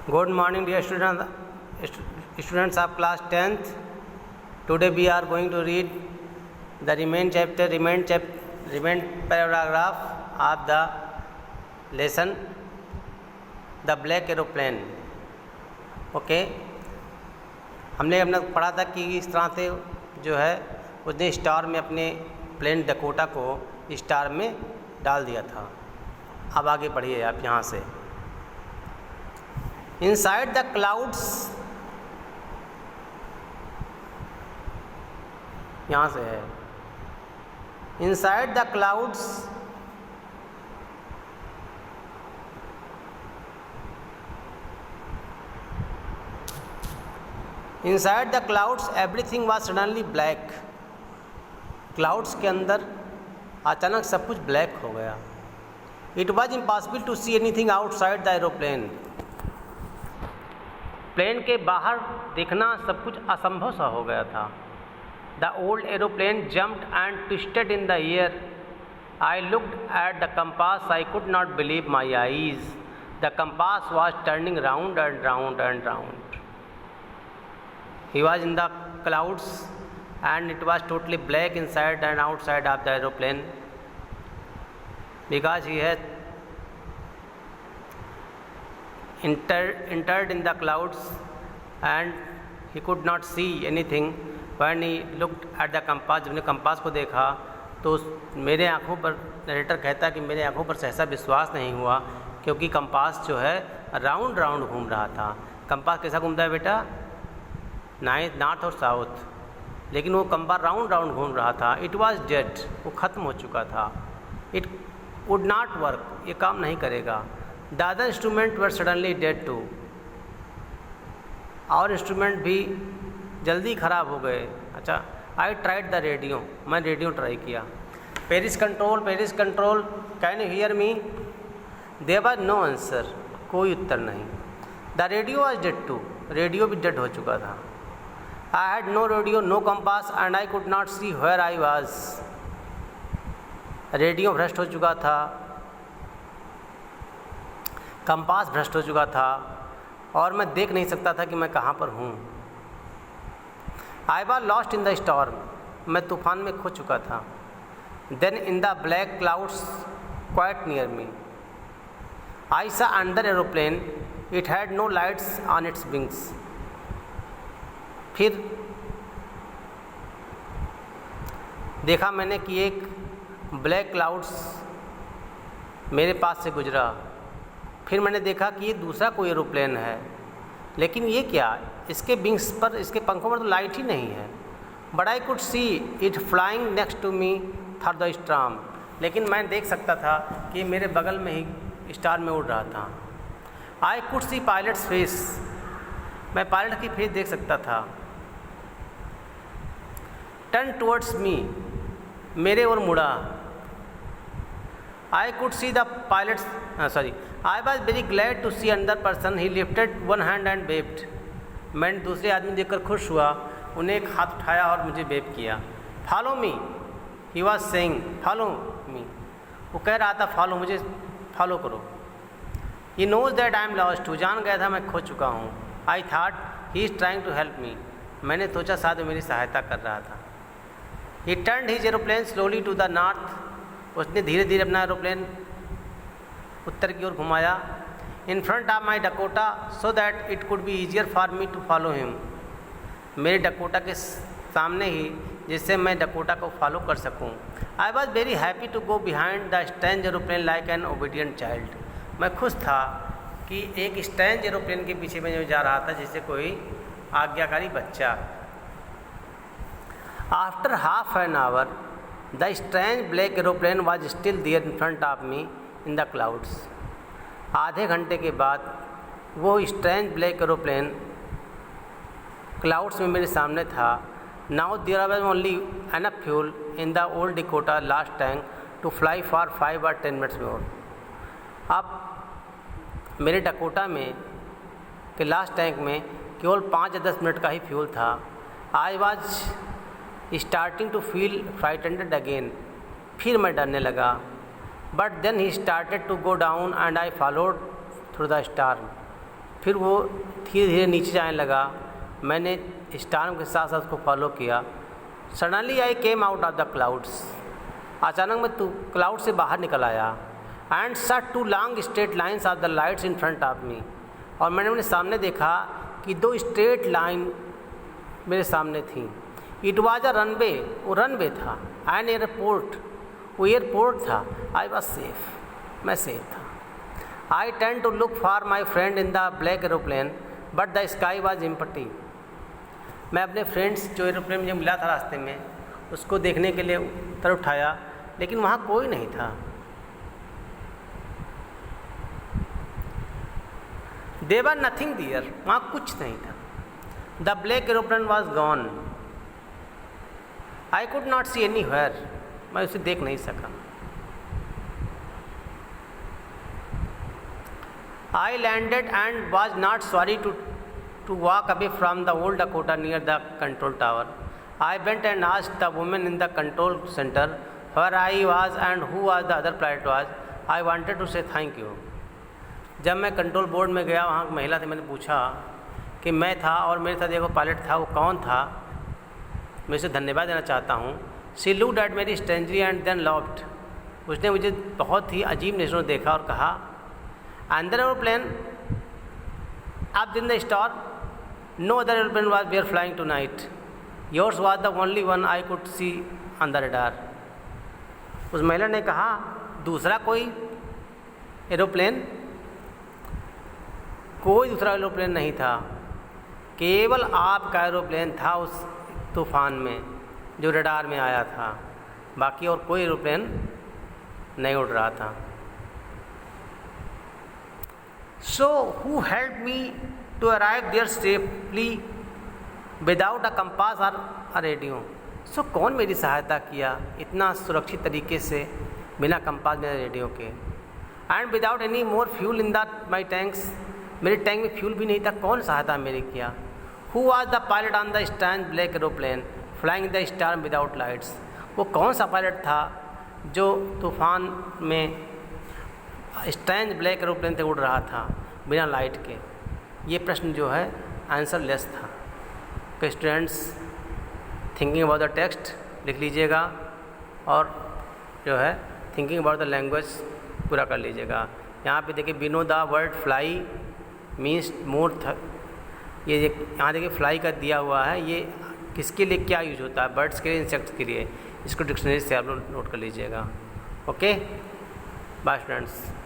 Good morning, dear students of class 10th. Today we are going to read the remain paragraph of the lesson, the black aeroplane. Okay हमने अपना पढ़ा था कि इस तरह से जो है उसने स्टार में अपने प्लेन डकोटा को स्टार में डाल दिया था। अब आगे बढ़िए आप यहाँ से। Inside the clouds, यहाँ से है Inside the clouds, everything was suddenly black. Clouds के अंदर अचानक सब कुछ ब्लैक हो गया। It was impossible to see anything outside the aeroplane. Plane के बाहर देखना सब कुछ असंभव सा हो गया था। The old aeroplane jumped and twisted in the air. I looked at the compass, I could not believe my eyes. The compass was turning round and round and round. He was in the clouds and it was totally black inside and outside of the aeroplane because he has entered in the clouds and he could not see anything. When he looked at the compass, जब ने compass को देखा तो मेरे आँखों पर, narrator कहता है कि मेरे आँखों पर सहसा विश्वास नहीं हुआ क्योंकि कंपास जो है राउंड राउंड घूम रहा था। कंपास कैसा घूमता है बेटा? नॉर्थ और साउथ, लेकिन वो कंपास राउंड राउंड घूम रहा था। इट वॉज डेड, वो ख़त्म हो चुका था। इट वुड नॉट वर्क, ये काम नहीं करेगा। The other instrument were suddenly dead too, और इंस्ट्रूमेंट भी जल्दी ख़राब हो गए। अच्छा, आई ट्राइड द रेडियो, मैं रेडियो ट्राई किया। Paris control, can you hear me? There was no answer, कोई उत्तर नहीं। The radio was dead too, radio भी डेड हो चुका था। I had no radio, no compass and I could not see where I was. Radio भ्रष्ट हो चुका था, कंपास भ्रष्ट हो चुका था और मैं देख नहीं सकता था कि मैं कहाँ पर हूँ। I was lost in the storm, मैं तूफान में खो चुका था। Then in the black clouds quite near me, I saw under aeroplane, it had no lights on its wings. फिर देखा मैंने कि एक ब्लैक क्लाउड्स मेरे पास से गुजरा। फिर मैंने देखा कि ये दूसरा कोई एरोप्लेन है, लेकिन ये क्या, इसके विंग्स पर, इसके पंखों पर तो लाइट ही नहीं है। But I could see it flying next to me through the storm, लेकिन मैं देख सकता था कि मेरे बगल में ही स्टार में उड़ रहा था। आई कुड सी पायलट्स फेस, मैं पायलट की फेस देख सकता था। टर्न टुवर्ड्स मी, मेरे ओर मुड़ा। I could see the pilot's, I was very glad to see another person. He lifted one hand and waved. मैंने दूसरे आदमी देखकर खुश हुआ, उन्हें एक हाथ उठाया और मुझे वेव किया। Follow me, he was saying, follow me. वो कह रहा था follow, मुझे follow करो। He knows that I am lost, वो जान गया था मैं खो चुका हूँ। I thought he is trying to help me. मैंने सोचा शायद वो मेरी सहायता कर रहा था। He turned his aeroplane slowly to the north. उसने धीरे धीरे अपना एरोप्लेन उत्तर की ओर घुमाया। In front of my Dakota so that it could be easier for me to follow him, मेरे डकोटा के सामने ही, जिससे मैं डकोटा को फॉलो कर सकूं। I was very happy to go behind the strange aeroplane like an obedient child. मैं खुश था कि एक स्ट्रेंज एरोप्लेन के पीछे मैं जा रहा था जैसे कोई आज्ञाकारी बच्चा। After half an hour The strange black aeroplane was still there in front of me in the clouds. आधे घंटे के बाद वो स्ट्रेंज ब्लैक एरोप्लेन क्लाउड्स में मेरे सामने था। Now there was only enough fuel in the old Dakota last tank to fly for 5 or 10 minutes more. अब मेरे डकोटा में के लास्ट टैंक में केवल 5 या 10 मिनट का ही फ्यूल था। I was starting to feel frightened again, फिर मैं डरने लगा। But then he started to go down and I followed through the storm. फिर वो धीरे धीरे नीचे जाने लगा। मैंने स्टॉर्म के साथ साथ उसको फॉलो किया। Suddenly I came out of the clouds, अचानक मैं क्लाउड से बाहर निकल आया। And sat two long straight lines of the lights in front of me, और मैंने अपने सामने देखा कि 2 स्ट्रेट लाइन मेरे सामने थी। इट वॉज अ रनवे, वो रनवे था। एंड एयरपोर्ट, वो एयरपोर्ट था। आई वॉज सेफ, मैं सेफ था। I tend to look for my friend in the black aeroplane but the sky was empty. मैं अपने फ्रेंड्स जो एरोप्लेन मुझे मिला था रास्ते में, उसको देखने के लिए तरफ उठाया, लेकिन वहाँ कोई नहीं था। देवर नथिंग दियर, वहाँ कुछ नहीं था। The black aeroplane was gone. I could not see anywhere, मैं उसे देख नहीं सका। I landed and was not sorry to walk away from the old Dakota near the control tower. I went and asked the woman in the control center where I was and who was the other pilot was. I wanted to say thank you. जब मैं control board में गया, वहाँ की महिला से मैंने पूछा कि मैं था और मेरे साथ एक पायलट था, वो कौन था, मैं उसे धन्यवाद देना चाहता हूँ। She looked at me strangely and then laughed. उसने मुझे बहुत ही अजीब नज़रों देखा और कहा, अंदर aeroplane up in the storm, no other airplane was were flying tonight. Yours was the only one I could see on the radar. उस महिला ने कहा, दूसरा कोई एरोप्लेन, कोई दूसरा एरोप्लेन नहीं था, केवल आपका एरोप्लेन था उस तूफान में जो रडार में आया था, बाकी और कोई एरोप्लेन नहीं उड़ रहा था। So who helped me to arrive there safely without a compass or a radio? So कौन मेरी सहायता किया इतना सुरक्षित तरीके से बिना कंपास बिना रेडियो के? And without any more fuel in the my tanks, मेरे टैंक में फ्यूल भी नहीं था, कौन सहायता मेरी किया? Who was the pilot on the stand black aeroplane flying the star without lights? वो कौन सा पायलट था जो तूफान में स्ट्रेंज ब्लैक एरोप्लेन से उड़ रहा था बिना लाइट के? ये प्रश्न जो है आंसर लेस था। तो students thinking about the text लिख लीजिएगा और जो है थिंकिंग अबाउट द लैंग्वेज पूरा कर लीजिएगा। यहाँ पे देखिए बिनो the word fly means more, ये यहाँ देखिए फ्लाई का दिया हुआ है, ये किसके लिए क्या यूज होता है? बर्ड्स के लिए, इंसेक्ट्स के लिए। इसको डिक्शनरी से आप नोट कर लीजिएगा। Okay, bye students.